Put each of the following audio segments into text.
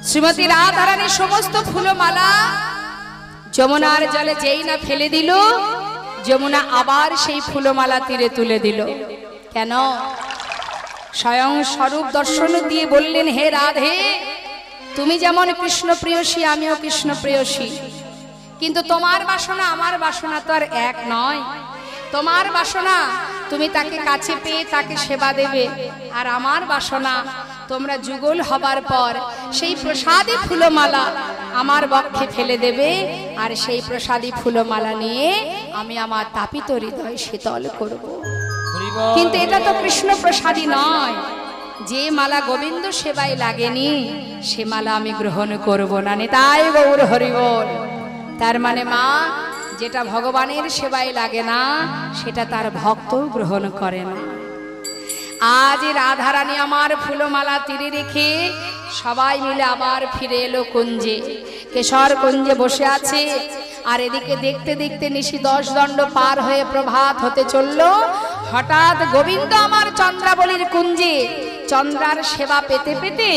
শ্রীমতী রাধারানী সমস্ত ফুলমালা যমুনার জলে যেই না ফেলে দিল, যমুনা আবার সেই ফুলমালা তীরে তুলে দিল। কেন? স্বয়ং স্বরূপ দর্শন দিয়ে বললেন, হে রাধে, তুমি যেমন কৃষ্ণ প্রেয়সী, আমিও কৃষ্ণ প্রেয়সী, কিন্তু তোমার বাসনা আমার বাসনা তো আর এক নয়। তোমার বাসনা তুমি তাকে কাছে পেয়ে তাকে সেবা দেবে, আর আমার বাসনা তোমরা যুগল হবার পর সেই প্রসাদী ফুলমালা আমার বক্ষে ফেলে দেবে, আর সেই প্রসাদী ফুলমালা নিয়ে আমি আমার তাপিত হৃদয় শীতল করব। কিন্তু এটা তো কৃষ্ণ প্রসাদী নয়। যে মালা গোবিন্দ সেবায় লাগেনি সে মালা আমি গ্রহণ করব না। নিতাই গৌর হরি বল। তার মানে মা, যেটা ভগবানের সেবায় লাগে না সেটা তার ভক্ত গ্রহণ করে না। আজ রাধারানী আমার ফুলমালা তীরে রেখে সবাই মিলে আবার ফিরে এলো কুঞ্জে। কেশর কুঞ্জে বসে আছে, আর এদিকে দেখতে দেখতে নিশি 10 দণ্ড পার হয়ে প্রভাত হতে চলল। হঠাৎ গোবিন্দ আমার চন্দ্রাবলীর কুঞ্জে চন্দ্রার সেবা পেতে পেতে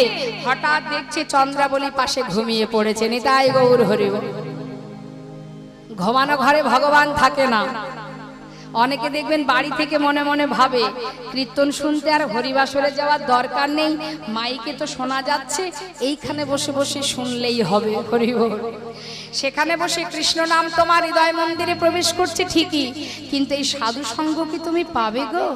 হঠাৎ দেখছে চন্দ্রাবলী পাশে ঘুমিয়ে পড়েছে। নিতাই গৌর হরি বল। ঘুমানো ঘরে ভগবান থাকে না। অনেকে দেখবেন বাড়ি থেকে মনে মনে ভাবে কীর্তন শুনতে আর হরিবাসরে যাওয়ার দরকার নেই, মাইকে তো শোনা যাচ্ছে, এইখানে বসে বসে শুনলেই হবে। হরি বল। সেখানে বসে কৃষ্ণ নাম তোমার হৃদয় মন্দিরে প্রবেশ করছে ঠিকই, কিন্তু এই সাধু সঙ্গ কি তুমি পাবে গো?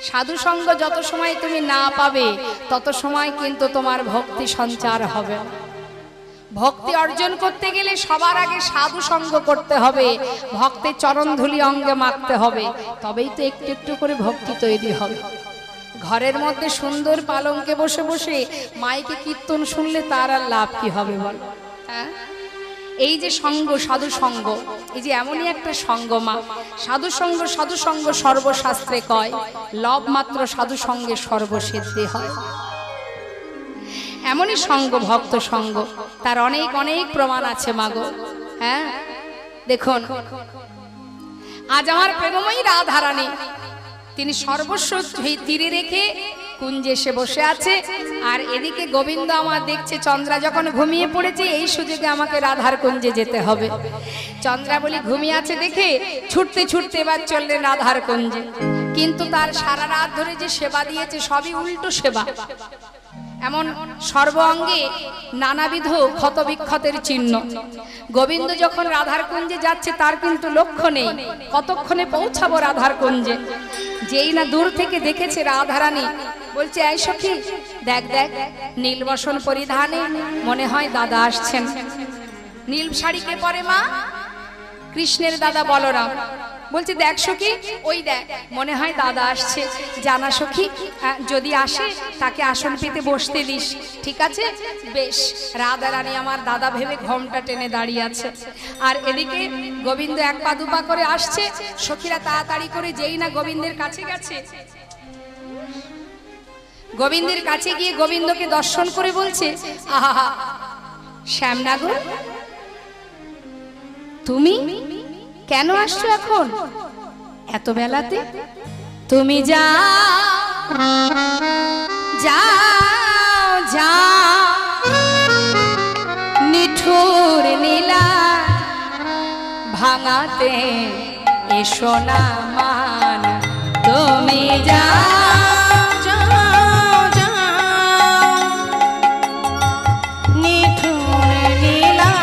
সাধু সঙ্গ যত সময় তুমি না পাবে তত সময় কিন্তু তোমার ভক্তি সঞ্চার হবে। ভক্তি অর্জন করতে গেলে সবার আগে সাধু সঙ্গ করতে হবে, ভক্তের চরণধুলি অঙ্গে মাখতে হবে, তবেই তো একটু একটু করে ভক্তি তৈরি হবে। ঘরের মধ্যে সুন্দর পালঙ্কে বসে বসে মাইকে কীর্তন শুনলে তার আর লাভ কি হবে বল? হ্যাঁ, এই যে সঙ্গ, সাধু সঙ্গ, এই যে এমনই একটা সঙ্গ মা। সাধু সঙ্গ সর্বশাস্ত্রে কয়, লব মাত্র সাধু সঙ্গে সর্বসিদ্ধি হয়। এমনই সঙ্গ ভক্ত সঙ্গ, তার অনেক অনেক প্রমাণ আছে মাগো। হ্যাঁ, দেখুন আজ আমার প্রেমময়ী রাধারানী তিনি সর্বস্ব তীরে রেখে কুঞ্জে এসে বসে আছে, আর এদিকে গোবিন্দ আমার দেখছে চন্দ্রা যখন ঘুমিয়ে পড়েছে, এই সুযোগে আমাকে রাধার কুঞ্জে যেতে হবে। চন্দ্রাবলী ঘুমিয়ে আছে দেখে ছুটতে ছুটতে এবার চললেন রাধার কুঞ্জে। কিন্তু তার সারা রাত ধরে যে সেবা দিয়েছে সবই উল্টো সেবা। এমন সর্ব অঙ্গে নানাবিধ ক্ষত বিক্ষতের চিহ্ন। গোবিন্দ যখন রাধার কুঞ্জে যাচ্ছে তার কিন্তু লক্ষ্য নেই কতক্ষণে পৌঁছাবো রাধার কুঞ্জে। যেই না দূর থেকে দেখেছে রাধারানী, বলছে, এই সখী দেখ দেখ, নীল বসন পরিধানে মনে হয় দাদা আসছেন। নীল শাড়ি কে পরে মা? কৃষ্ণের দাদা বলরাম। বলছে, দেখ সখী, ওই দেখ, মনে হয় দাদা আসছে। জানা সখী, যদি আসে তাকে আসন পেতে বসতে দিস, ঠিক আছে? বেশ। রাধারানী আমার দাদা ভেবে ঘোমটা টেনে দাঁড়িয়ে আছে, আর এদিকে গোবিন্দ 1 পা 2 পা করে আসছে। সখীরা তাড়াতাড়ি করে যেই না গোবিন্দের কাছে গেছে, গোবিন্দের কাছে গিয়ে গোবিন্দকে দর্শন করে বলছে, আহা শ্যামনাগর, তুমি কেন আসছো এখন এত বেলাতে? তুমি যাও যাও যাও, নিঠুর নীলা ভাঙাতে এসো না মান। তুমি যাও যাও যাও, নিঠুর নীলা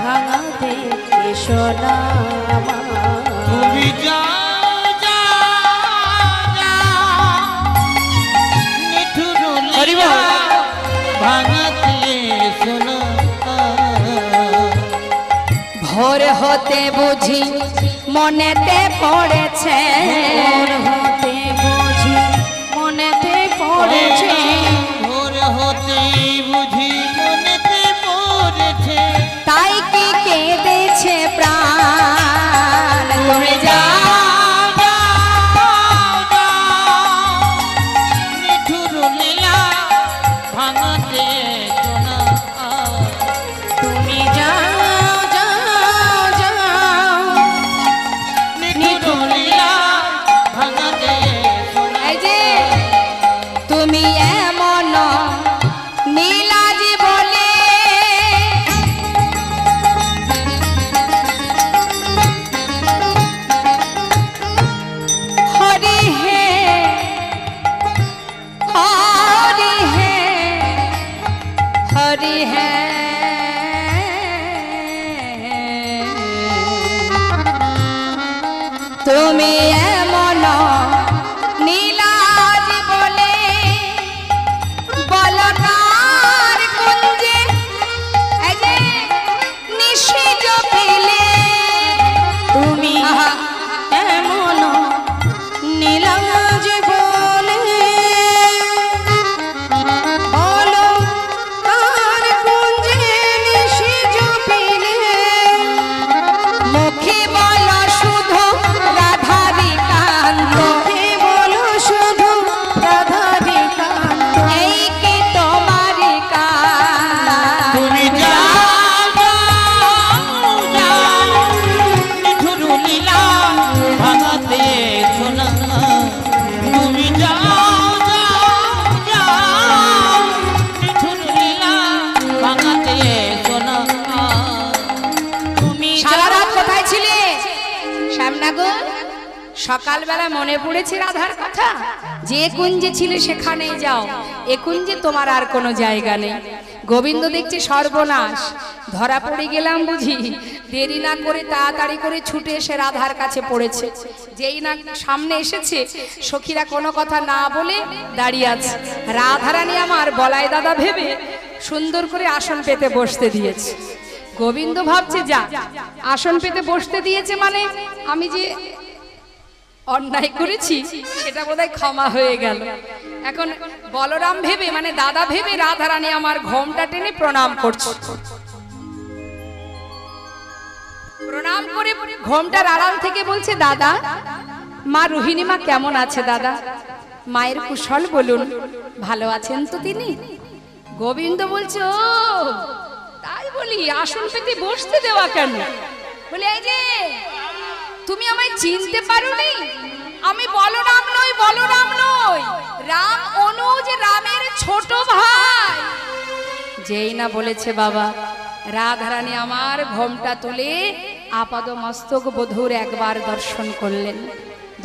ভাঙাতে এসো না। ভোর হতে বুঝি মনেতে পড়েছে, ভোর হতে বুঝি মনেতে পড়েছে, ভোর হতে বুঝি মনেতে পড়েছে, তাই কি কেঁদেছে প্রাণ। তুমি যাও ভাঙাতে তুমি এমন নীলাজ বলে বলকার কুঞ্জে এই যে নিশিজ পেলে তুমি এমন নীলাজ বলে বলো আর কুঞ্জে নিশিজ পেলে মুখে বলো শুধু রাধারি কান্ত মুখে বলো শুধু রাধারি কান্ত এই কি তোমারি কান্ত তুমি যাও যাও যাও নিঠুর লীলা ভাঙাতে সোনা তুমি যাও যাও যাও নিঠুর লীলা ভাঙাতে সোনা তুমি সারা রাত কোথায় ছিলে শ্যামনগর? সকালবেলা মনে পড়েছে রাধার কথা, যে কুঞ্জে ছিলে সেখানেই যাও, এ কুঞ্জে তোমার আর কোনো জায়গা নেই। গোবিন্দ দেখছে সর্বনাশ, ধরা পড়ে গেলাম বুঝি। দেরি না করে তাড়াতাড়ি করে ছুটে এসে রাধার কাছে পড়েছে। যেই না সামনে এসেছে, সখীরা কোনো কথা না বলে দাঁড়িয়ে আছে। রাধারানী আমার বলাই দাদা ভেবে সুন্দর করে আসন পেতে বসতে দিয়েছে। গোবিন্দ ভাবছে যা আসন পেতে বসতে দিয়েছে মানে আমি যে অন্যায় করেছি সেটা বোধহয় ক্ষমা হয়ে গেল। এখন বলরাম ভেবে মানে দাদা ভেবে রাধারানী আমার ঘোমটা টেনে প্রণাম করছে। প্রণাম করে ঘোমটার আড়াল থেকে বলছে দাদা, মা রোহিণী মা কেমন আছে দাদা? মায়ের কুশল বলুন, ভালো আছেন তো তিনি? গোবিন্দ বলছে ও তাই বলি, আসন পেতে বসতে দেওয়া কেন? বলে এই যে তুমি আমায় চিনতে পারোনি, আমি বলরাম নই, বলরাম নই, রাম অনুজ, রামের ছোট ভাই। যেই না বলেছে বাবা, রাধারানী আমার ঘোমটা তুলে আপাদ মস্তক বধূর একবার দর্শন করলেন।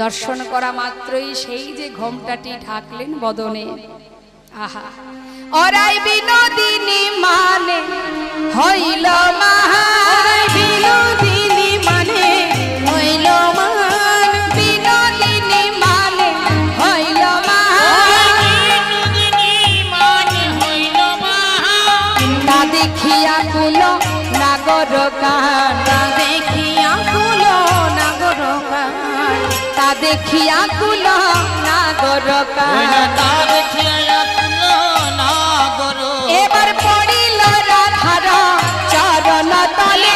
দর্শন করা মাত্রই সেই যে ঘোমটাটি ঢাকলেন বদনে। আহা, অরাই বিনোদিনী মানে হইল মহান, বিনোদিনী মানে হইল মান বিনোদিনী মানে হইল মহান। বিনোদিনী মানে হইল মহান তা দেখিয়া কুল নাগর গান, তা দেখিয়া কুলো নাগর গান তা দেখিয়া কুল নাগর গান। তা দেখিয়া তুলো না গরো এবার পড়িল রাধার চরণ তলে,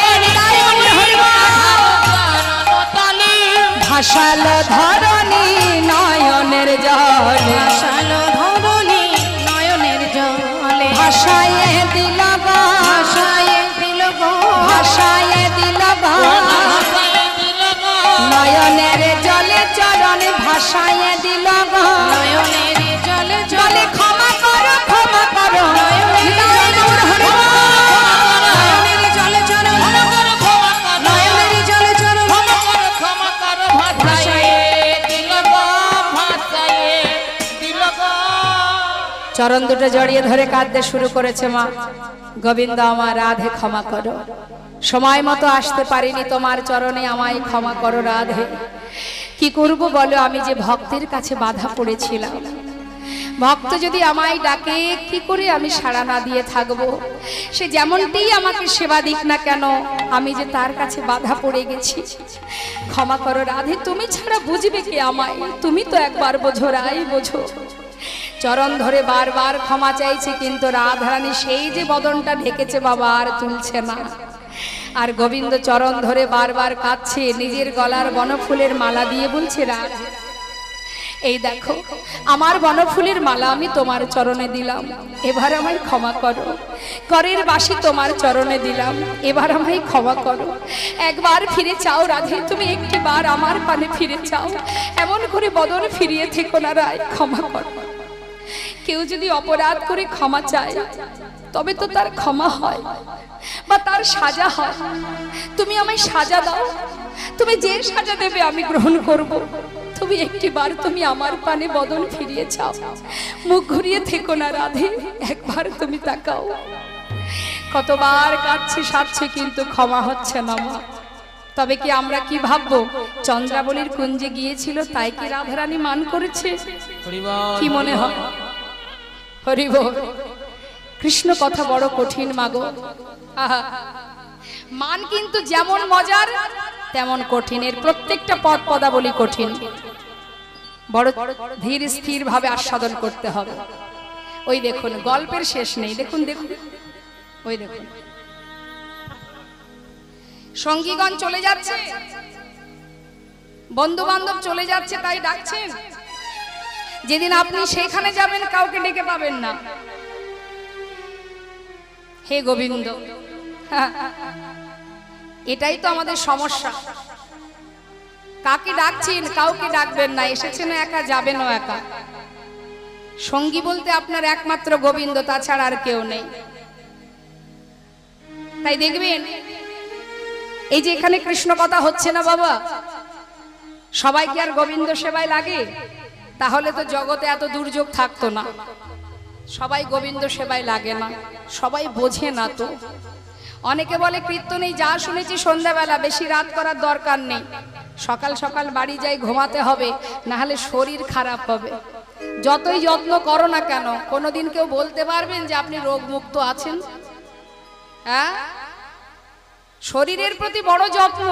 ভাসাল ধরণী নয়নের জলে, ভাসালো ধরণী নয়নের জলে ভাসায় দিল গো, ভাসায় দিল গো ভাসায় দিল গো, নয়নের জলে চরণ ভাসায় দিল গো। নয়নের জলে বলে জলে ক্ষমা করো, ক্ষমা করো, নয়নের জলে চরণ নয়নের জলে চরণ চরণ দুটো জড়িয়ে ধরে কাঁদতে শুরু করেছে মা। গোবিন্দ আমার রাধে ক্ষমা করো, সময় মতো আসতে পারিনি তোমার চরণে, আমায় ক্ষমা করো রাধে। কি করব বলো, আমি যে ভক্তের কাছে বাধা পড়েছিলাম। ভক্ত যদি আমায় ডাকে কি করে আমি সাড়া না দিয়ে থাকবো? সে যেমনটি আমাকে সেবা দিক না কেন, আমি যে তার কাছে বাধা পড়ে গেছি। ক্ষমা করো রাধে, তুমি ছাড়া বুঝবে কে আমায়? তুমি তো একবার বোঝো রাই, বোঝো। চরণ ধরে বারবার ক্ষমা চাইছে, কিন্তু রাধারানী সেই যে বদনটা ঢেকেছে বাবা আর তুলছে না। আর গোবিন্দ চরণ ধরে বারবার কাঁদছে, নিজের গলার বনফুলের মালা দিয়ে বলছে রাধে এই দেখো আমার বনফুলের মালা আমি তোমার চরণে দিলাম, এবার আমায় ক্ষমা করো। করের বাসি তোমার চরণে দিলাম, এবার আমায় ক্ষমা করো। একবার ফিরে চাও রাধে, তুমি একটি বার আমার পানে ফিরে চাও, এমন করে বদন ফিরিয়ে থেকো না রায়, ক্ষমা করো। কেউ যদি অপরাধ করে ক্ষমা চায় তবে তো তার ক্ষমা হয় বা তার সাজা হয়। তুমি আমায় সাজা দাও, তুমি যে সাজা দেবে আমি গ্রহণ করব। তুমি একটি বার তুমি আমার পানে বদন ফিরিয়ে চাও, মুখ ঘুরিয়ে থেকো না রাধে, একবার তুমি তাকাও। কতবার কাঁদছে সাধছে কিন্তু ক্ষমা হচ্ছে না মা। তবে কি আমরা কি ভাববো চন্দ্রাবলীর কুঞ্জে গিয়েছিল তাই কি রাধারানী মান করেছে? কি মনে হয়? হরি বল। কৃষ্ণ কথা বড় কঠিন মাগো। আহা, মান কিন্তু যেমন মজার তেমন কঠিন, এর প্রত্যেকটা পদ পদাবলী কঠিন, বড় ধীর স্থির ভাবে আস্বাদন করতে হবে। ওই দেখুন গল্পের শেষ নেই, দেখুন দেখুন ওই দেখুন সঙ্গীগণ চলে যাচ্ছে, বন্ধু বান্ধব চলে যাচ্ছে, তাই ডাকছেন। যেদিন আপনি সেখানে যাবেন কাউকে ডেকে পাবেন না। হে গোবিন্দ, এটাই তো আমাদের সমস্যা। কাকে ডাকছেন কাউকে ডাকবেন না, এসেছেন একা যাবেনও একা। সঙ্গী বলতে আপনার একমাত্র গোবিন্দ, তাছাড়া আর কেউ নেই। তাই দেখবেন এই যে এখানে কৃষ্ণ কথা হচ্ছে না বাবা, সবাই কি আর গোবিন্দ সেবায় লাগে? তাহলে তো জগতে এত দুর্যোগ থাকতো না। সবাই গোবিন্দ সেবায় লাগে না, সবাই বোঝে না তো। অনেকে বলে কীর্তনেই যা শুনেছি সন্ধ্যাবেলা, বেশি রাত করার দরকার নেই, সকাল সকাল বাড়ি যাই ঘুমাতে হবে, না হলে শরীর খারাপ হবে। যতই যত্ন করো না কেন, কোনোদিন কেউ বলতে পারবেন যে আপনি রোগমুক্ত আছেন? হ্যাঁ, শরীরের প্রতি বড় যত্ন।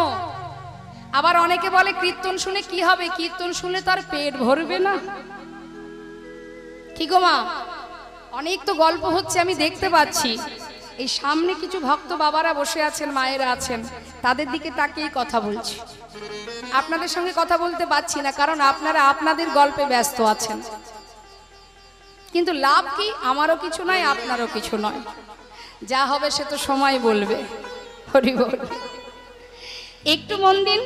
আবার অনেকে বলে কীর্তন শুনে কি হবে? কীর্তন শুনে তার পেট ভরবে না। কি গো মা, অনেক তো গল্প হচ্ছে আমি দেখতে পাচ্ছি। এই সামনে কিছু ভক্ত বাবারা বসে আছেন, মায়েরা আছেন, তাদের দিকে তাকিয়ে কথা বলছি। আপনাদের সঙ্গে কথা বলতে পারছি না, কারণ আপনারা আপনাদের গল্পে ব্যস্ত আছেন। কিন্তু লাভ কি? আমারও কিছু নয়, আপনারও কিছু নয়, যা হবে সে তো সময় বলবে। হরি বল। একটু মন দিন,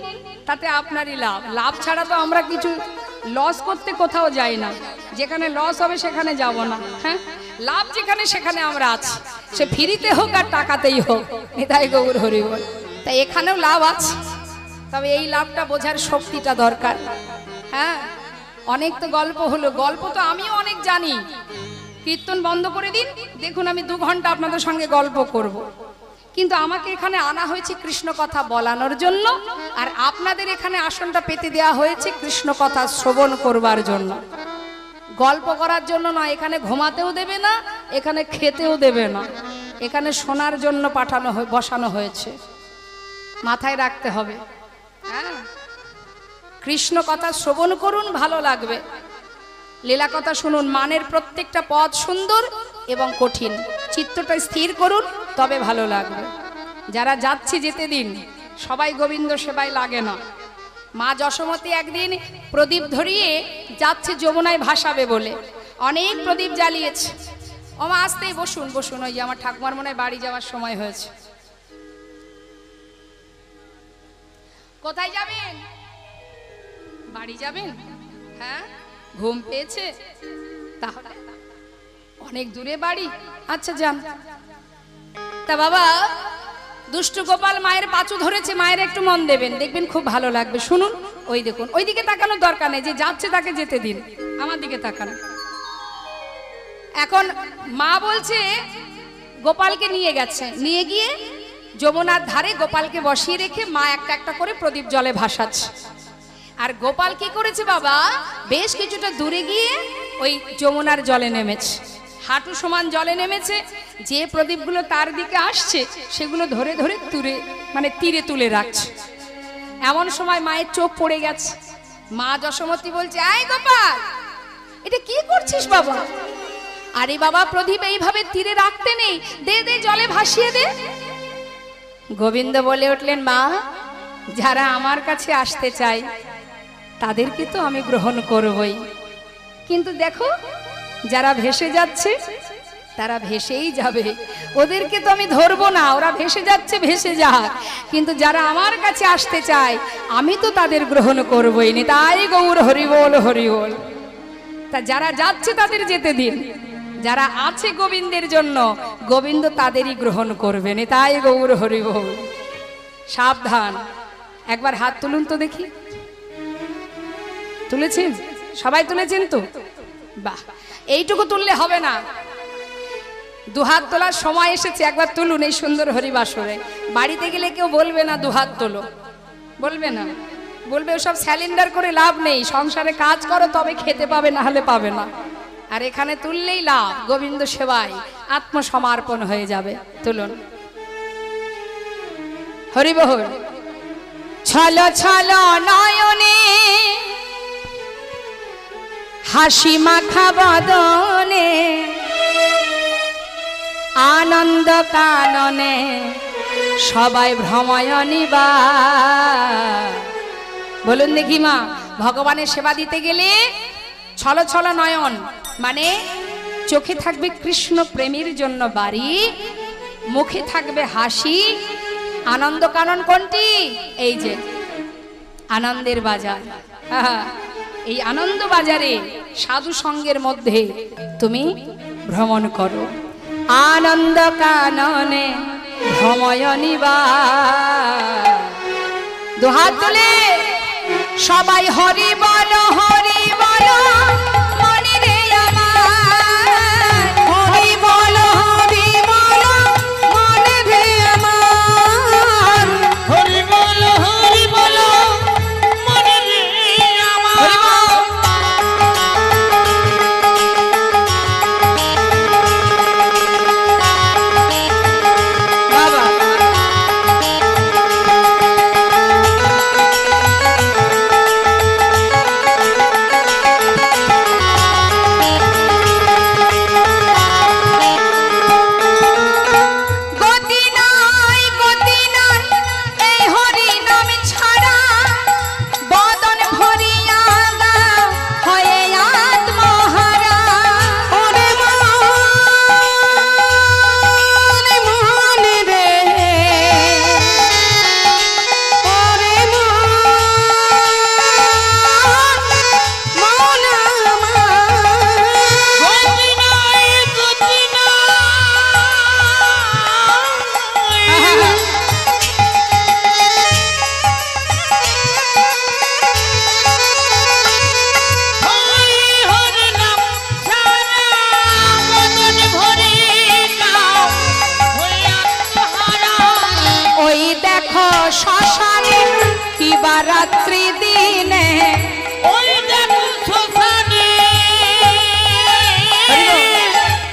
তাতে আপনারই লাভ। লাভ ছাড়া তো আমরা কিছু লস করতে কোথাও যাই না। যেখানে লস হবে সেখানে যাব না। হ্যাঁ, লাভ যেখানে সেখানে আমরা আছি, সে ফ্রিতে হোক আর টাকাতেই হোক। নিতাই গৌর হরি বল। তাই এখানেও লাভ আছে, তবে এই লাভটা বোঝার শক্তিটা দরকার। হ্যাঁ, অনেক তো গল্প হলো, গল্প তো আমিও অনেক জানি। কীর্তন বন্ধ করে দিন, দেখুন আমি 2 ঘন্টা আপনাদের সঙ্গে গল্প করব। কিন্তু আমাকে এখানে আনা হয়েছে কৃষ্ণ কথা বলানোর জন্য, আর আপনাদের এখানে আসনটা পেতে দেওয়া হয়েছে কৃষ্ণ কথা শ্রবণ করবার জন্য, গল্প করার জন্য নয়। এখানে ঘুমাতেও দেবে না, এখানে খেতেও দেবে না, এখানে শোনার জন্য বসানো হয়েছে। মাথায় রাখতে হবে। হ্যাঁ, কৃষ্ণ কথা শ্রবণ করুন, ভালো লাগবে। লীলা কথা শুনুন, মানের প্রত্যেকটা পদ সুন্দর এবং কঠিন। চিত্তটা স্থির করুন, তবে ভালো লাগবে। যারা যাচ্ছে যেতে দিন, সবাই গোবিন্দ সেবায় লাগে না। মা যশোমতী একদিন প্রদীপ ধরিয়ে যাচ্ছে যমুনায় ভাসাবে বলে, অনেক প্রদীপ জ্বালিয়েছে। ও মা আসতেই বসুন বসুন, ওই যে আমার ঠাকুমার মনে হয় বাড়ি যাওয়ার সময় হয়েছে। কোথায় যাবেন? বাড়ি যাবেন? হ্যাঁ, ঘুম পেয়েছে? তাহলে অনেক দূরে বাড়ি, আচ্ছা যান। তা বাবা, দুষ্টু গোপাল মায়ের পাঁচু ধরেছে, মায়ের একটু মন দেবেন, দেখবেন খুব ভালো লাগবে। শুনুন, ওই দেখুন, ওই দিকে তাকানোর দরকার নেই, যে যাচ্ছে তাকে যেতে দিন, আমার দিকে তাকান। এখন মা বলছে গোপালকে নিয়ে গেছে, নিয়ে গিয়ে যমুনার ধারে গোপালকে বসিয়ে রেখে মা একটা একটা করে প্রদীপ জলে ভাসাচ্ছে। আর গোপাল কি করেছে বাবা, বেশ কিছুটা দূরে গিয়ে ওই যমুনার জলে নেমেছে, হাঁটু সমান জলে নেমেছে। যে প্রদীপগুলো তার দিকে আসছে সেগুলো ধরে ধরে তীরে তুলে রাখছে। এমন সময় মায়ের চোখ পড়ে গেছে। মা যশোমতী বলছে, আয় গোপাল, এটা কি করছিস বাবা? আরে বাবা, প্রদীপ এইভাবে তীরে রাখতে নেই, দে দে, জলে ভাসিয়ে দে। গোবিন্দ বলে উঠলেন, মা, যারা আমার কাছে আসতে চায় তাদেরকে তো আমি গ্রহণ করবই, কিন্তু দেখো যারা ভেসে যাচ্ছে তারা ভেসেই যাবে, ওদেরকে তো আমি ধরবো না, ওরা ভেসে যাচ্ছে ভেসে যাক, কিন্তু যারা আমার কাছে আসতে চায় আমি তো তাদের গ্রহণ করবই। নিতাই গৌর হরি বল হরি বল। তা যারা যাচ্ছে তাদের যেতে দিন, যারা আছে গোবিন্দের জন্য, গোবিন্দ তাদেরই গ্রহণ করবে। নিতাই গৌর হরি বল। সাবধান, একবার হাত তুলুন তো দেখি। তুলেছেন? সবাই তুলেছেন তো? বাহ, এইটুকু তুললে হবে না, 2 হাত তোলার সময় এসেছে, একবার তুলুন এই সুন্দর হরিবাসরে। বাড়িতে গেলে কেউ বলবে না 2 হাত তোলো, বলবে না, বলবে ওসব স্যালেন্ডার করে লাভ নেই, সংসারে কাজ করো তবে খেতে পাবে, না হলে পাবে না। আর এখানে তুললেই লাভ, গোবিন্দ সেবায় আত্মসমর্পণ হয়ে যাবে। তুলুন হরি বল। ছলো ছলো নয়নে হাসি মাখা বদনে আনন্দ কাননে সবাই ভ্রময়নিবা। বলুন দেখি মা, ভগবানের সেবা দিতে গেলে ছলো ছলো নয়ন মানে চোখে থাকবে কৃষ্ণ প্রেমের জন্য বাড়ি, মুখে থাকবে হাসি। আনন্দ কানন কোনটি? এই যে আনন্দের বাজার। এই আনন্দ বাজারে সাধু সঙ্গের মধ্যে তুমি ভ্রমণ করো। আনন্দ কাননে ভ্রময়নিবা। দুহাত তুলে সবাই হরি বলো, হরি বলো মনে রে আমার, হরি বলো, হরি বলো মনে রে আমার, হরি বল মনে রে আমার। হরি বল। বাবা গতি নাই, গতি নাই এই হরি নাম ছাড়া, বদন ভরিয়া গাও হয়ে আত্মহারা। ওরে মন রে, ওরে মন আমার। গতি নাই, গতি নাই। হরি হরি নাম ছাড়া বদন ভরে গাও হয়ে আত্মহারা। ওই দেখো শ্মশানে কিবা রাত্রি দিনে, ওই দেখো শ্মশানে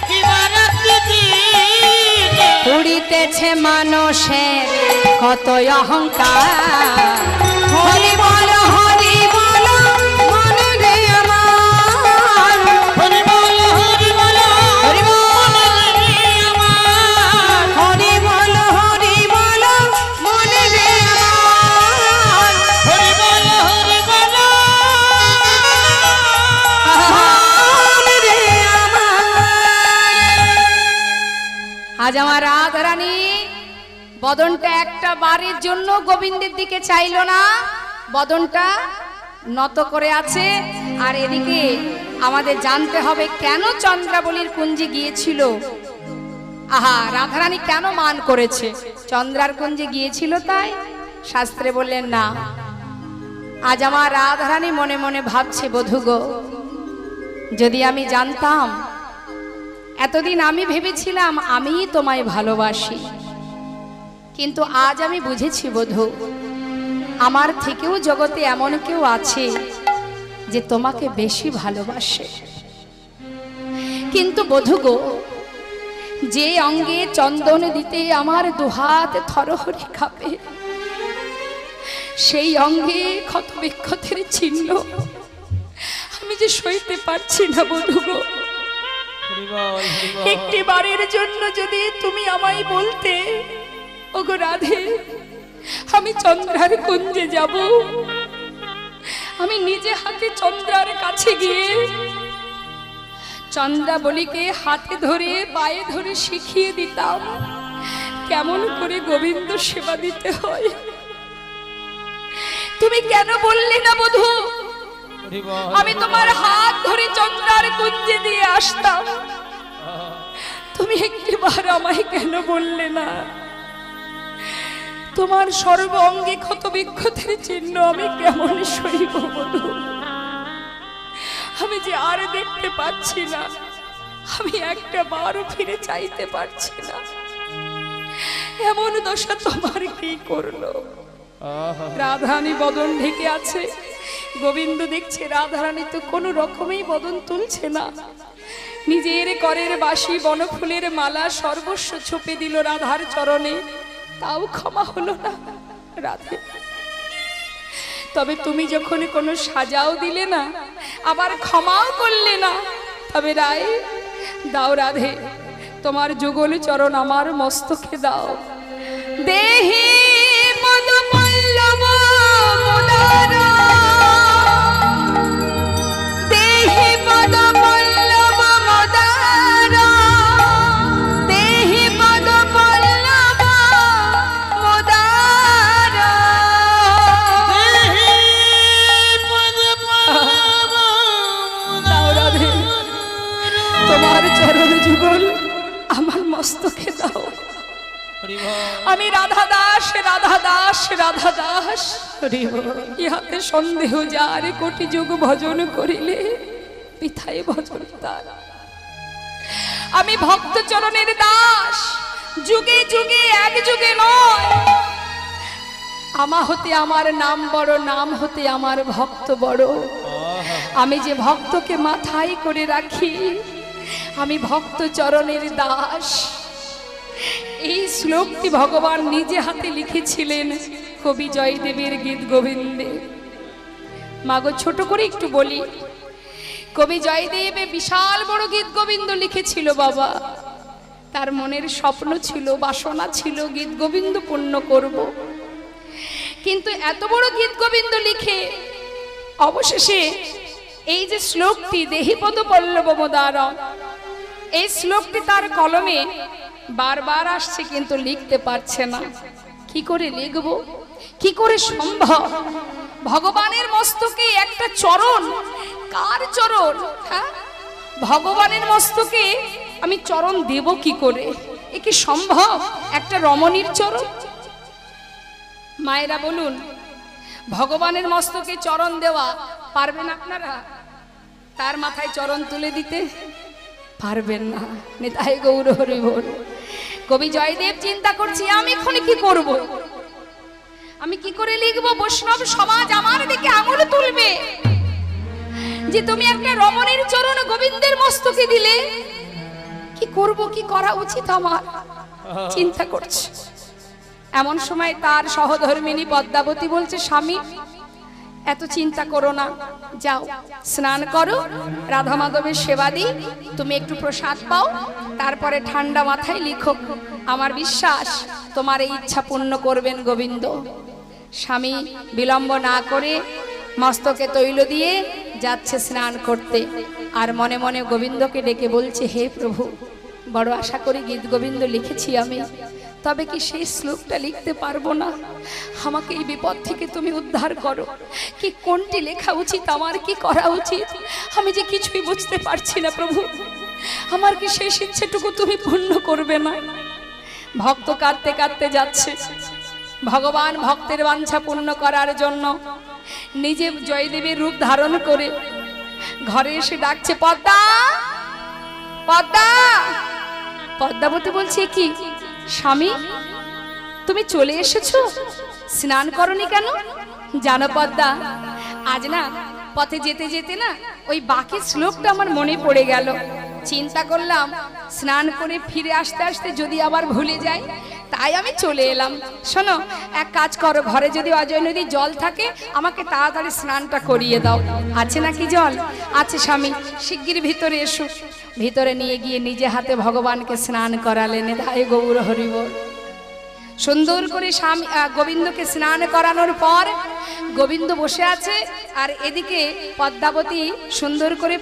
কিবা রাত্রি দিনে পুড়িতেছে মানুষের কত অহংকার। হরি বল, হরি বল মনে রে আমার, হরি বল হরি বল, মনে রে আমার। হরি বল, হরি বল মনে রে আমার, হরি বল মনে রে আমার। আজ আমার রাধারানী বদনটা একটা বারের জন্য গোবিন্দের দিকে চাইলো না, বদনটা নত করে আছে। আর এদিকে আমাদের জানতে হবে কেন চন্দ্রাবলীর কুঞ্জে গিয়েছিল। আহা, রাধারানী কেন মান করেছে? চন্দ্রার কুঞ্জে গিয়েছিল তাই? শাস্ত্রে বললেন না। আজ আমার রাধারানী মনে মনে ভাবছে, বধূ গো, যদি আমি জানতাম, এতদিন আমি ভেবেছিলাম আমিই তোমায় ভালোবাসি, কিন্তু আজ আমি বুঝেছি বধূ, আমার থেকেও জগতে এমন কেউ আছে যে তোমাকে বেশি ভালোবাসে। কিন্তু বধূ গো, যে অঙ্গে চন্দন দিতে আমার দুহাত থরহরি কাঁপে, সেই অঙ্গে ক্ষত বিক্ষতের চিহ্ন আমি যে সইতে পারছি না বধূ গো। একটি বারের জন্য যদি তুমি আমায় বলতে, ওগো রাধে, আমি চন্দ্রার কুঞ্জে যাব, আমি নিজে হাতে চন্দ্রার কাছে গিয়ে চন্দ্রাবলীকে হাতে ধরে পায়ে ধরে শিখিয়ে দিতাম কেমন করে গোবিন্দ সেবা দিতে হয়। তুমি কেন বললে না বধূ? আমি তোমার হাত ধরে চন্দ্রার কুঞ্জে দিয়ে আসতাম, তুমি একটিবার আমায় কেন বললে না? তোমার সর্ব অঙ্গে ক্ষত বিক্ষতের চিহ্ন আমি কেমন সইব বধূ? আমি যে আর দেখতে পাচ্ছি না, আমি একটা বারও ফিরে চাইতে পারছি না। এমন দশা তোমার কি করলো? রাধারানী বদন ঢেকে আছে। গোবিন্দ দেখছে রাধারানী তো কোনো রকমেই বদন তুলছে না, নিজের করের বাসি বনফুলের মালা সর্বস্ব ছুপে দিল রাধার চরণে, তাও ক্ষমা হলো না। রাধে, তবে তুমি যখন কোনো সাজাও দিলে না, আবার ক্ষমাও করলে না, তবে রায় দাও রাধে, তোমার যুগল চরণ আমার মস্তকে দাও। দেহি পদ পল্লব মুদার, দেহি পদ পল্লব মুদার, দেহি পদ পল্লব মুদার। দাও রাধে, তোমার চরণ যুগল আমার মস্তকে দাও। আমি রাধা দাস, রাধা দাস, রাধা দাস। ইহাতে সন্দেহ যার, কোটি যুগ ভজন করিলে পিথায় ভজন তার। আমি ভক্ত চরণের দাস, যুগে যুগে এক যুগে নয়। আমা হতে আমার নাম বড়, নাম হতে আমার ভক্ত বড়। আমি যে ভক্তকে মাথায় করে রাখি, আমি ভক্ত চরণের দাস। এই শ্লোকটি ভগবান নিজে হাতে লিখেছিলেন কবি জয়দেবের গীত গোবিন্দে। মাগো ছোট করে একটু বলি, কবি জয়দেব বিশাল বড় গীত গোবিন্দ লিখেছিল বাবা। তার মনের স্বপ্ন ছিল, বাসনা ছিল গীত গোবিন্দ পূর্ণ করব। কিন্তু এত বড় গীত গোবিন্দ লিখে অবশেষে এই যে শ্লোকটি দেহিপদ পল্লব মোদারম, এই শ্লোকটি তার কলমে বারবার আসছে কিন্তু লিখতে পারছে না। কি করে লিখব, কি করে সম্ভব? ভগবানের মস্তকে একটা চরণ, কার চরণ? হ্যাঁ, ভগবানের মস্তকে আমি চরণ দেব কি করে? এ কি সম্ভব? একটা রমণীর চরণ? মায়েরা বলুন, ভগবানের মস্তকে চরণ দেওয়া পারবেন আপনারা? তার মাথায় চরণ তুলে দিতে পারবেন না। নিতাই গৌর হরি বল। কবি জয়দেব চিন্তা করছি, আমি এখন কি করব, আমি কি করে লিখব? বৈষ্ণব সমাজ আমার দিকে আঙুল তুলবে যে তুমি একটা রমণীর চরণ গোবিন্দের মস্তকে দিলে। কি করব, কি করা উচিত আমার? চিন্তা করছে। এমন সময় তার সহধর্মিনী পদ্মাবতী বলছে, স্বামী এত চিন্তা করো না, যাও স্নান করো, রাধা মাধবের সেবা দিই, তুমি একটু প্রসাদ পাও, তারপরে ঠান্ডা মাথায় লিখো। আমার বিশ্বাস তোমার এই ইচ্ছা পূর্ণ করবেন গোবিন্দ। স্বামী বিলম্ব না করে মস্তকে তৈল দিয়ে যাচ্ছে স্নান করতে, আর মনে মনে গোবিন্দকে ডেকে বলছে, হে প্রভু, বড় আশা করে গীত গোবিন্দ লিখেছি আমি, তবে কি সেই শ্লোকটা লিখতে পারবো না? আমাকে এই বিপদ থেকে তুমি উদ্ধার করো। কি কোনটি লেখা উচিত, আমার কি করা উচিত? আমি যে কিছুই বুঝতে পারছি না প্রভু। আমার কি শেষ ইচ্ছেটুকু তুমি পূর্ণ করবে না? ভক্ত কাঁদতে কাঁদতে যাচ্ছে। ভগবান ভক্তের বাঞ্ছা পূর্ণ করার জন্য নিজে জয়দেবের রূপ ধারণ করে ঘরে এসে ডাকছে, পদ্মা, পদ্মা। পদ্মাবতী বলছে, কি স্বামী তুমি চলে এসেছো, স্নান করনি কেন? জানো পদ্মা, আজ না পথে যেতে যেতে না ওই বাকি শ্লোকটা আমার মনে পড়ে গেল। চিন্তা করলাম স্নান করে ফিরে আসতে আসতে যদি আবার ভুলে যাই, তাই আমি চলে এলাম। শোনো, এক কাজ করো, ঘরে যদি অজয় নদীর জল থাকে আমাকে তাড়াতাড়ি স্নানটা করিয়ে দাও। আছে নাকি জল? আছে স্বামী, শিগগির ভিতরে এসো। ভিতরে নিয়ে গিয়ে নিজে হাতে ভগবানকে স্নান করালেন। ধায় গৌর হরি বল। সুন্দর করে স্বামী গোবিন্দকে স্নান করানোর পর গোবিন্দ বসে আছে, আর এদিকে পদ্মাবতী সুন্দর করে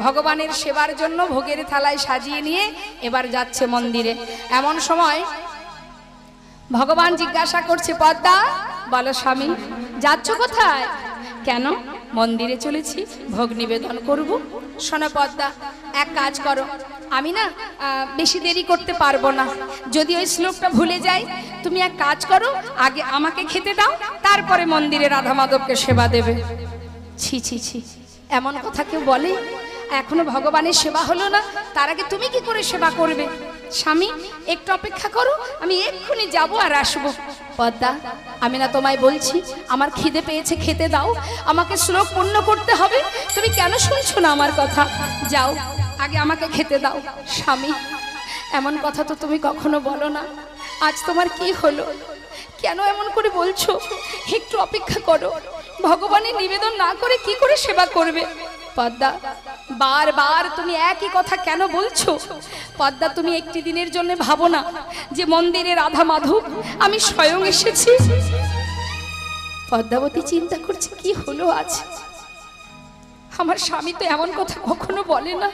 ভগবানের সেবার জন্য ভোগের থালায় সাজিয়ে নিয়ে এবার যাচ্ছে মন্দিরে। এমন সময় ভগবান জিজ্ঞাসা করছে, পদ্মা বলো স্বামী, যাচ্ছ কোথায়? কেন? মন্দিরে চলেছি, ভোগ নিবেদন করব। শোনো পদ্মা, এক কাজ করো, আমি না বেশি দেরি করতে পারবো না। যদি ওই শ্লোকটা ভুলে যাই, তুমি এক কাজ করো, আগে আমাকে খেতে দাও, তারপরে মন্দিরে রাধা মাধবকে সেবা দেবে। ছি ছি ছি, এমন কথা কেউ বলে? এখনো ভগবানের সেবা হলো না, তার আগে তুমি কি করে সেবা করবে? স্বামী একটু অপেক্ষা করো, আমি এক্ষুনি যাব আর আসবো। পদ্মা, আমি না তোমায় বলছি আমার খিদে পেয়েছে, খেতে দাও, আমাকে শ্লোক পূর্ণ করতে হবে, তুমি কেন শুনছো না আমার কথা? যাও, আগে আমাকে খেতে দাও। স্বামী, এমন কথা তো তুমি কখনো বলো না, আজ তোমার কি হলো? কেন এমন করে বলছো? একটু অপেক্ষা করো, ভগবানের নিবেদন না করে কি করে সেবা করবে? পদ্মা, বারবার তুমি একই কথা কেন বলছো? পদ্মা, তুমি একটি দিনের জন্য ভাবো না যে মন্দিরে রাধা মাধব আমি স্বয়ং এসেছি? পদ্মাবতী চিন্তা করছে কি হলো আজ, আমার স্বামী তো এমন কথা কখনো বলে না,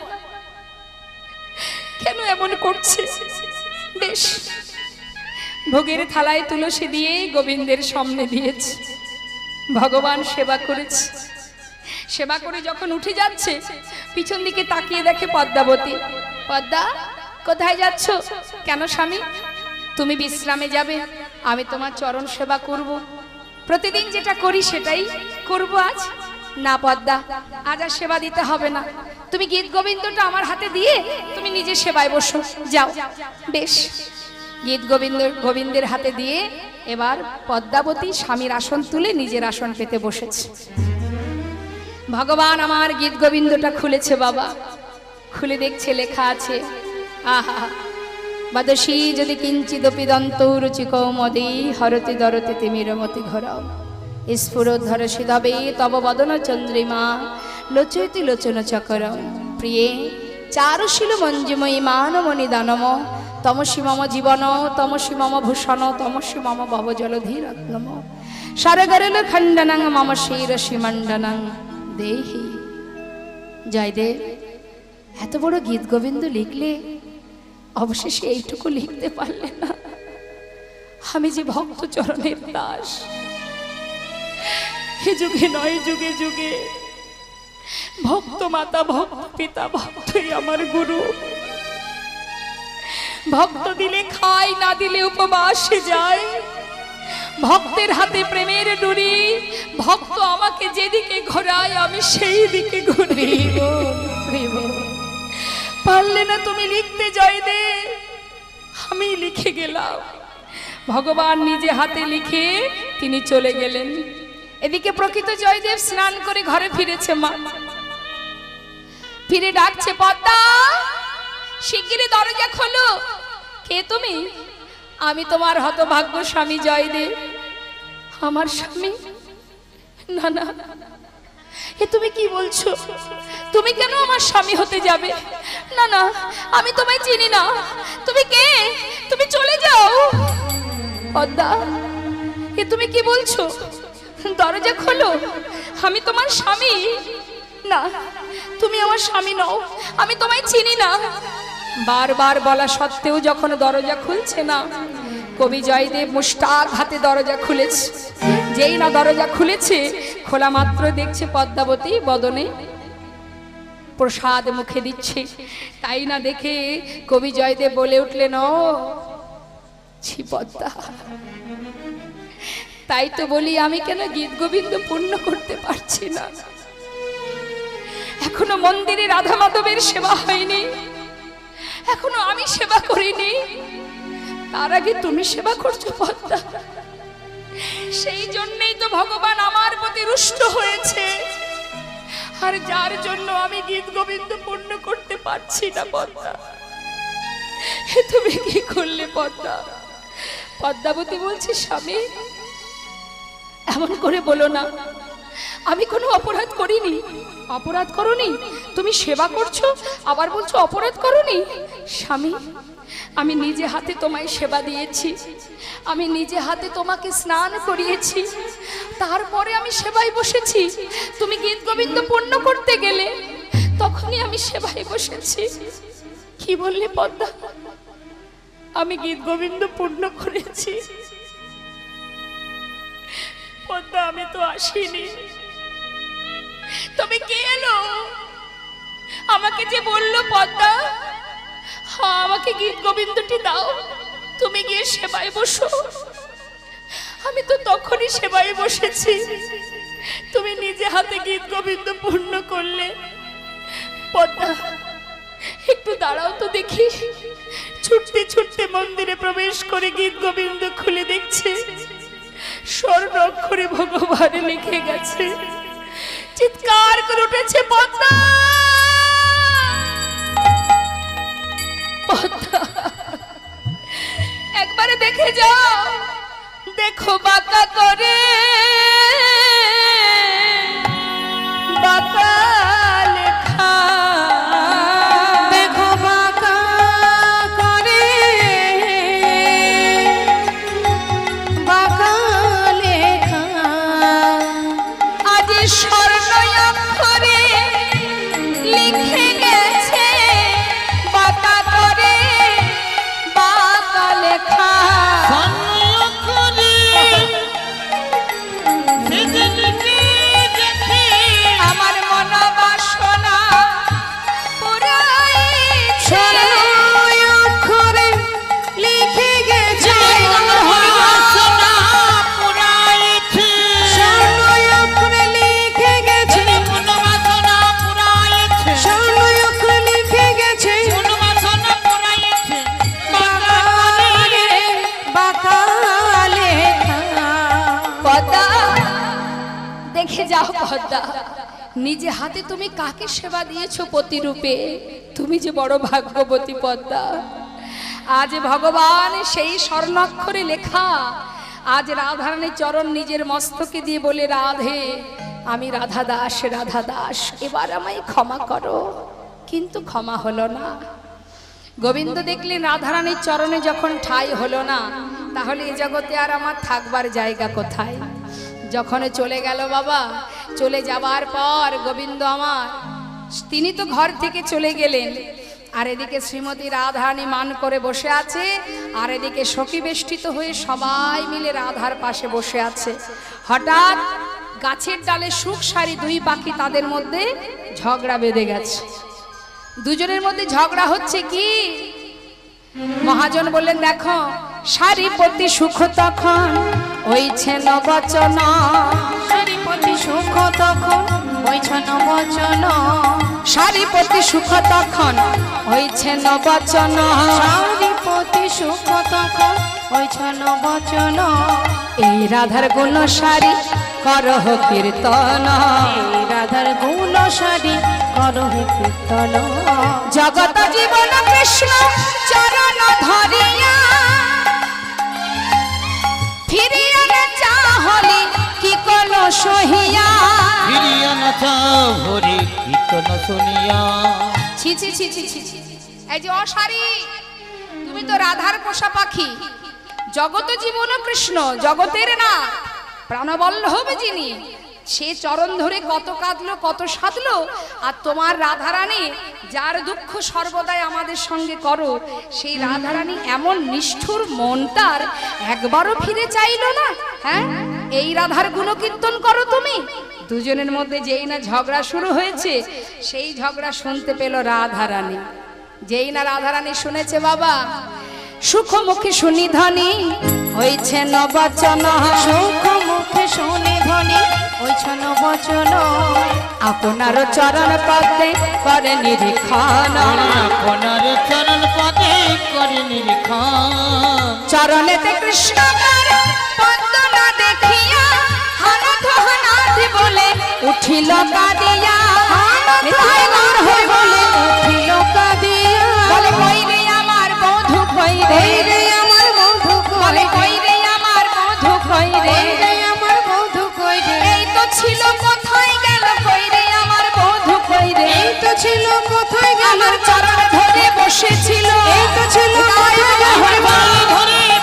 কেন এমন করছে? বেশ, ভোগের থালায় তুলসী দিয়ে গোবিন্দের সামনে দিয়েছে, ভগবান সেবা করেছে। সেবা করে যখন উঠে যাচ্ছে, পিছন দিকে তাকিয়ে দেখে পদ্মাবতী। পদ্মা, কোথায় যাচ্ছ? কেন স্বামী? তুমি বিশ্রামে যাবে, আমি তোমার চরণ সেবা করব, প্রতিদিন যেটা করি সেটাই করব আজ। না পদ্মা, আজ আর সেবা দিতে হবে না, তুমি গীত গোবিন্দটা আমার হাতে দিয়ে তুমি নিজে সেবায় বসো, যাও। বেশ, গীত গোবিন্দের হাতে দিয়ে এবার পদ্মাবতী স্বামীর আসন তুলে নিজের আসন পেতে বসেছে। ভগবান আমার গীত গোবিন্দটা খুলেছে বাবা, খুলে দেখছে লেখা আছে, আহা বাদশী যদি কিঞ্চিদপি দন্ত রুচি কৌমদী হরতি দরতি তিমিরমতি ঘর স্ফুরোদ্ধর সিধবে তব বদন চন্দ্রিমা লোচয়তি লোচন চকরম প্রিয়ে চারুশীল মঞ্জুময়ী মানমণি দানম তমসী মম জীবন তমসী মম ভূষণ তমসী মম ভবজলধি রত্নম সারগরল খণ্ডনং মম শিরসি মণ্ডনং দেহি। জয়দেব, এত বড় গীত গোবিন্দ লিখলে অবশেষে এইটুকু লিখতে পারলে না? আমি যে ভক্ত চরণের দাস, হে যুগে নয় যুগে যুগে ভক্ত মাতা ভক্ত পিতা ভক্তই আমার গুরু। ভক্ত দিলে খায়, না দিলে উপবাসে যায়, ভক্তের হাতে প্রেমের ডুরি, ভক্ত আমাকে যেদিকে ঘোরায় আমি সেই দিকে ঘুরি। পারলে না তুমি লিখতে জয়দেব, আমি লিখে গেলাম। ভগবান নিজে হাতে লিখে তিনি চলে গেলেন। এদিকে প্রকৃত জয়দেব স্নান করে ঘরে ফিরেছে। মা ফিরে ডাকছে, পদ্মা শিগগিরই দরজা খোলো। কে তুমি? আমি তোমার হতভাগ্য স্বামী জয়দেব। আমার স্বামী? না না, এ তুমি কি বলছো? তুমি কেন আমার স্বামী হতে যাবে? না না, আমি তোমায় চিনি না, তুমি কে? তুমি চলে যাও। পদ্মা, এ তুমি কি বলছো? দরজা খোলো, আমি তোমার স্বামী। না, তুমি আমার স্বামী নও, আমি তোমায় চিনি না। বারবার বলা সত্ত্বেও যখন দরজা খুলছে না, কবি জয়দেব মুষ্টাক হাতে দরজা খুলেছে। যেই না দরজা খুলেছে, খোলা মাত্র দেখছে পদ্মাবতী বদনে প্রসাদ মুখে দিচ্ছে। তাই না দেখে কবি জয়দেব বলে উঠলেন, ও ছি পদ্মা, তাই তো বলি আমি কেন গীত গোবিন্দ পূর্ণ করতে পারছি না। এখনো মন্দিরে রাধা মাধবের সেবা হয়নি, এখনো আমি সেবা করিনি, তার আগে তুমি সেবা করছো পদ্মা। সেই জন্যই তো ভগবান আমার প্রতি রুষ্ট হয়েছে, আর যার জন্য আমি গীত গোবিন্দ পূর্ণ করতে পারছি না। পদ্মা, তুমি কি করলে পদ্মা? পদ্মাবতী বলছে, স্বামী এমন করে বলো না, আমি কোনো অপরাধ করিনি। অপরাধ করনি? তুমি সেবা করছো আবার বলছো অপরাধ করনি? স্বামী, আমি নিজে হাতে তোমায় সেবা দিয়েছি, আমি নিজে হাতে তোমাকে স্নান করিয়েছি, তারপরে আমি সেবায় বসেছি। তুমি গীত গোবিন্দ পূর্ণ করতে গেলে তখনই আমি সেবায় বসেছি। কি বললে পদ্মা? আমি গীত গোবিন্দ পূর্ণ করেছি? পদ্মা, আমি তো আসিনি, তুমি কে এলো? আমাকে যে বললো পদ্মা, হ্যাঁ আমাকে গীত গোবিন্দটি দাও, তুমি গিয়ে সেবায় বসো। আমি তো তখনই সেবায় বসেছি, তুমি নিজে হাতে গীত গোবিন্দ পূর্ণ করলে। পদ্মা, একটু দাঁড়াও তো দেখি, ছুটতে ছুটতে মন্দিরে প্রবেশ করে গীত গোবিন্দ খুলে দেখছে স্বর্ণ অক্ষরে ভগবান লিখে গেছে। চিৎকার করে উঠেছে পদ্মা, পদ্মা একবারে দেখে যাও, দেখো বাঁকা করে বাঁকা লেখা, দেখো বাঁকা করে বাঁকা লেখা, আজ স্বর্ণ অক্ষরে লিখে গেছে বাঁকা করে বাঁকা লেখা। আমার মন বাসনা পুরাইছে, অক্ষরে লিখে গেছে বাসনা পুরাইছে, স্বর্ণ অক্ষরে লিখে গেছে, মন বাসনা পুরাইছে, স্বর্ণ অক্ষরে লিখে গেছে মন বাসনা পুরাইছে, বাঁকা করে বাঁকা লেখা। পদ্মা দেখে যাও পদ্মা, নিজে হাতে তুমি কাকে সেবা দিয়েছো প্রতিরূপে, তুমি যে বড় ভাগ্যবতী পদ্মা। আজ ভগবান সেই স্বর্ণাক্ষরে লেখা, আজ রাধারানীর চরণ নিজের মস্তকে দিয়ে বলে, রাধে আমি রাধা দাস, রাধা দাস এবার আমায় ক্ষমা করো। কিন্তু ক্ষমা হলো না। গোবিন্দ দেখলেন রাধারানীর চরণে যখন ঠাঁই হলো না, তাহলে এ জগতে আর আমার থাকবার জায়গা কোথায়। যখন চলে গেল বাবা, চলে যাবার পর গোবিন্দ আমার, তিনি তো ঘর থেকে চলে গেলেন, আর এদিকে শ্রীমতী রাধারানী মান করে বসে আছে, আর এদিকে সখী বেষ্টিত হয়ে সবাই মিলে রাধার পাশে বসে আছে। হঠাৎ গাছের ডালে সুখ সারি দুই পাখি, তাদের মধ্যে ঝগড়া বেঁধে গেছে। দুজনের মধ্যে ঝগড়া হচ্ছে কি, মহাজন বললেন, দেখো সারিপতি সুখ তখন হইছে নবচন, সারিপতি সুখ তখন হইছে নবচন, সারিপতি সুখ তখন হইছে নবচন, সারিপতি সুখ তখন হইছে নবচন, এই রাধার গুণ সারি করহ কীর্তন, এই রাধার গুণ সারি করহে কীর্তন, জগত জীবন কৃষ্ণ চরণ ধরিয়া ফিরিয়া না চাহলি কি কোন সহিয়া, ফিরিয়া না চাও হরি কীর্তন শুনিয়া। ছি ছি ছি ছি ছি ছি। এই যে অসারি, তুমি তো রাধার পোষা পাখি, জগত জীবন কৃষ্ণ জগতের না প্রাণবল্লভ যিনি, সে চরণ ধরে কত কাঁদলো কত সাধলো, আর তোমার রাধারানী যার দুঃখ সর্বদাই আমাদের সঙ্গে করো, সেই রাধারানী এমন নিষ্ঠুর মন তার একবারও ফিরে চাইলো না। হ্যাঁ, এই রাধার গুণকীর্তন করো তুমি। দুজনের মধ্যে যেই না ঝগড়া শুরু হয়েছে, সেই ঝগড়া শুনতে পেল রাধারানী। যেই না রাধারানী শুনেছে বাবা, সুখ মুখে শুনি ধনী হইছে নবচন, সুখ মুখে শুনে ধ্বনি হইছে নবচন, আপনার চরণ পদে করে নিরীক্ষণ, আপনার চরণ পদে করে নিরীক্ষণ, চরণেতে কৃষ্ণ পদ্ম না দেখিয়া হানাথ হানাথ বলে উঠিল কাঁদিয়া, নিতাই গৌর হরি বলে উঠিল কাঁদিয়া, বলে কই রে আমার বধূ কই রে, কই রে আমার বধূ বলে কই কই রে আমার বধূ কই রে, রে আমার বধূ কই রে, এই তো ছিল কোথায় গেল কই রে আমার বধূ কই রে, এই তো ছিল কোথায় গেল, আমার চরণ ধরে বসেছিল, এই তো ছিল কোথায় গেল, ধরে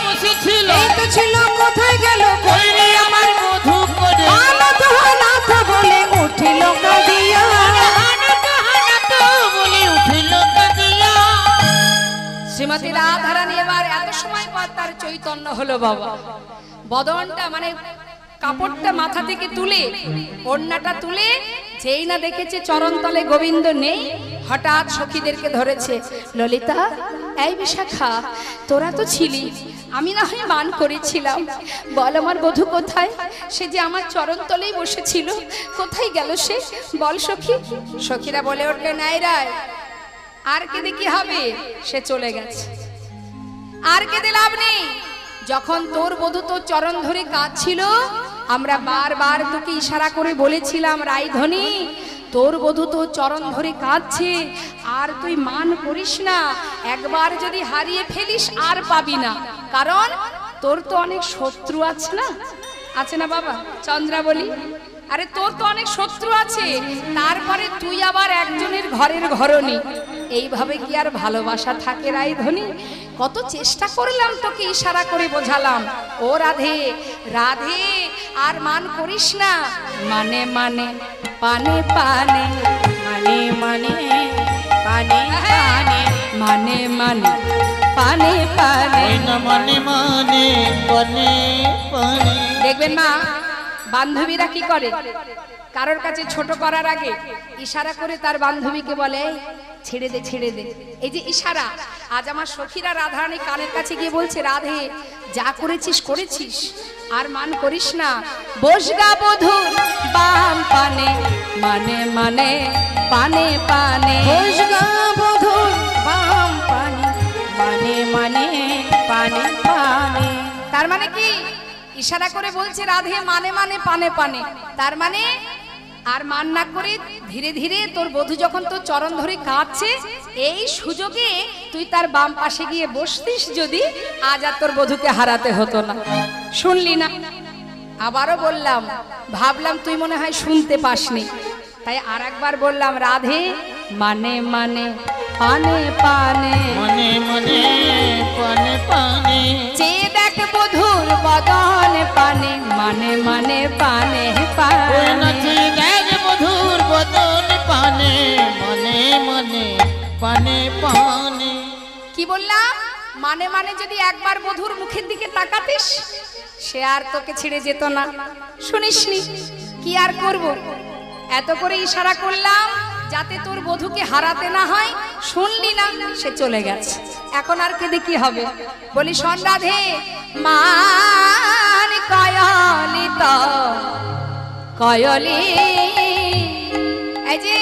বসেছিল, এই তো ছিল কোথায় গেল, কই রে আমার বধূ করে, অনাথ অনাথ বলে উঠিল কাঁদিয়া, হানাত হানাত বলে উঠিল কাঁদিয়া। শ্রীমতী রাধারানী এবার এত সময় পর তার চৈতন্য হলো বাবা, বদনটা মানে কাপড়টা মাথা থেকে তুলে ওড়নাটা তুলে যেই না দেখেছে চরণতলে গোবিন্দ নেই, হঠাৎ সখীদেরকে ধরেছে, ললিতা এই বিশাখা তোরা তো ছিলি, আমি না হয় মান করেছিলাম, বল আমার বধূ কোথায়, সে যে আমার চরণতলেই বসেছিল, কোথায় গেল সে, বল সখী। সখীরা বলে ওঠে, নাই রায় আর কেঁদে কি হবে, সে চলে গেছে। আর কেঁদে লাভ নেই। যখন তোর বধূ তোর চরণ ধরে কাঁদছিল, আমরা বারবার তোকে ইশারা করে বলেছিলাম, রাইধনী তোর বধূ তোর চরণ ধরে কাঁদছে, আর তুই মান করিস না। একবার যদি হারিয়ে ফেলিস আর পাবি না, কারণ তোর তো অনেক শত্রু আছে না, আছে না বাবা চন্দ্রাবলী? আরে তোর তো অনেক শত্রু আছে, তারপরে তুই আবার একজনের ঘরের ঘরণী। এইভাবে কি আর ভালোবাসা থাকে রাইধনী? কত চেষ্টা করলাম তোকে ইশারা করে বোঝালাম, ও রাধে রাধে আর মান করিস না। মানে মানে পানে পানে, মানে মানে পানে পানে, মানে মানে পানে পানে। ওই না মানে মানে পানে পানে। দেখবেন মা, বান্ধবীরা কি করে, কারোর কাছে ছোট করার আগে ইশারা করে তার বান্ধবীকে বলে, ছেড়ে দে ছেড়ে দে। এই যে ইশারা, আজ আমার সখীরা রাধারানী কানের কাছে গিয়ে বলছে, রাধে যা করেছিস করেছিস, আর মান করিস না। বসগা বধূর বাম পানে, মানে মানে পানে পানে। বসগা বধূর বাম পানে, মানে মানে পানে পানে। তার মানে কি? ইশারা করে বলছে রাধে মানে মানে পানে পানে, তার মানে আর মান না করে ধীরে ধীরে তোর বধূ যখন তোর চরণ ধরে কাঁদছে, এই সুযোগে তুই তার বাম পাশে গিয়ে বসতিস, যদি আজ আর তোর বধূকে হারাতে হতো না। শুনলি না? আবারও বললাম, ভাবলাম তুই মনে হয় শুনতে পাসনি, তাই আর একবার বললাম, রাধে মানে মানে পানে পানে, মানে মানে পানে পানে। চেয়ে দেখ বধূর বদন পানে, মানে মানে পানে ওই পানে। নাচি দেখ মধুর বদন পানে, মানে মানে পানে পানে। কি বললাম? মানে মানে যদি একবার বধূর মুখের দিকে তাকাতিস, সে আর তোকে ছেড়ে যেত না। শুনিসনি? কি আর করব, এত করে ইশারা করলাম যাতে তোর বধূকে হারাতে না হয়, শুনলি না, সে চলে গেছে। এখন আর কেঁদে কি হবে? বলি শোন রাধে, মান কয়লি তো কয়লি, এই যে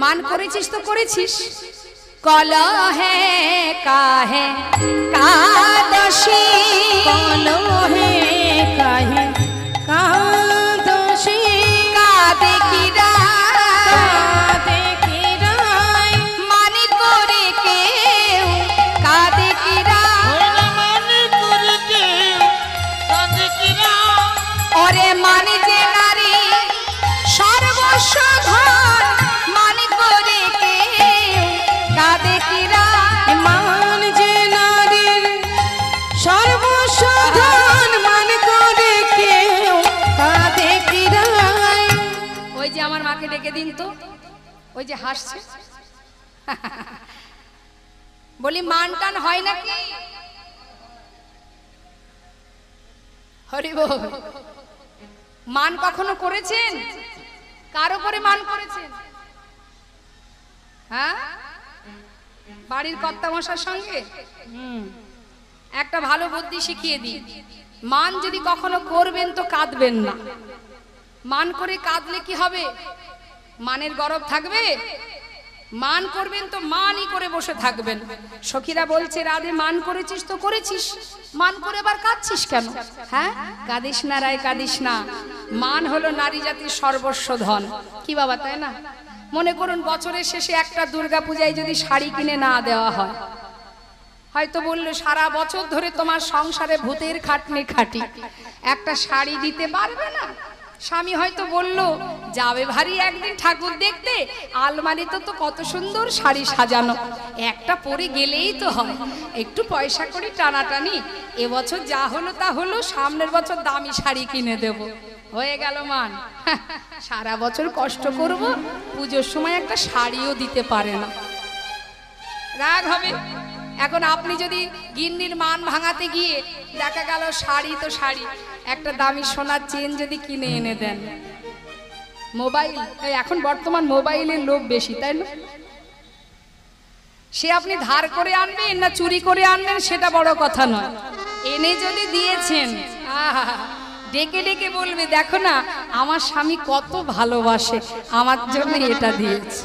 মান করেছিস তো করেছিস, কলহে কাহে কাদশী, কলহে কাহে কাদশী, কাদে কিরা কাঁদে কিরায়, মানে করে কেউ কাদে কিরা। ওই না মানে করে কেউ কাঁদে কিরা। ওরে মানে যে নারী সর্বস্ব ধন, মানে করে কেউ কাদে কিরা। মান যে নারীর সর্বস্ব ধন, মান করে কেউ কাঁদে কিরায়। ওই যে আমার মাকে ডেকে দিন তো, ওই যে হাসছে। বলি মান টান হয় নাকি? হরি বল। মান কখনো করেছেন? কার উপরে মান করেছেন? হ্যাঁ, বাড়ির কর্তামশার সঙ্গে? একটা ভালো বুদ্ধি শিখিয়ে দিই, মান যদি কখনো করবেন তো কাঁদবেন না। মান করে কাঁদলে কি হবে? মানের গরব থাকবে? মান করবেন তো মানই করে বসে থাকবেন। সখীরা বলছে, রাধে মান করেছিস তো করেছিস, মান করে আবার কাঁদছিস কেন? হ্যাঁ, কাঁদিস না রায় কাঁদিস না। মান হলো নারী জাতির সর্বস্ব ধন। কি বাবা, তাই না? মনে করুন বছরের শেষে একটা দুর্গা পূজায় যদি শাড়ি কিনে না দেওয়া হয়, হয়তো বললো সারা বছর ধরে তোমার সংসারে ভূতের খাটনি খাটি, একটা শাড়ি দিতে পারবে না। স্বামী হয়তো বলল, যাবে ভারী একদিন ঠাকুর দেখতে, আলমারিতে তো কত সুন্দর শাড়ি সাজানো, একটা পরে গেলেই তো হয়, একটু পয়সা করে টানাটানি, এবছর যা হলো তা হলো, সামনের বছর দামি শাড়ি কিনে দেব। হয়ে গেল মান। সারা বছর কষ্ট করব, পুজোর সময় একটা শাড়িও দিতে পারে না, রাগ হবে। এখন আপনি যদি গিন্নির মান ভাঙাতে গিয়ে দেখা গেল শাড়ি তো শাড়ি, একটা দামি সোনার চেন যদি কিনে এনে দেন, মোবাইল, এখন বর্তমান মোবাইলের লোভ বেশি, তাই না? সে আপনি ধার করে আনবেন না চুরি করে আনবেন সেটা বড় কথা নয়, এনে যদি দিয়েছেন, আহা, ডেকে ডেকে বলবে, দেখো না আমার স্বামী কত ভালোবাসে, আমার জন্য এটা দিয়েছে।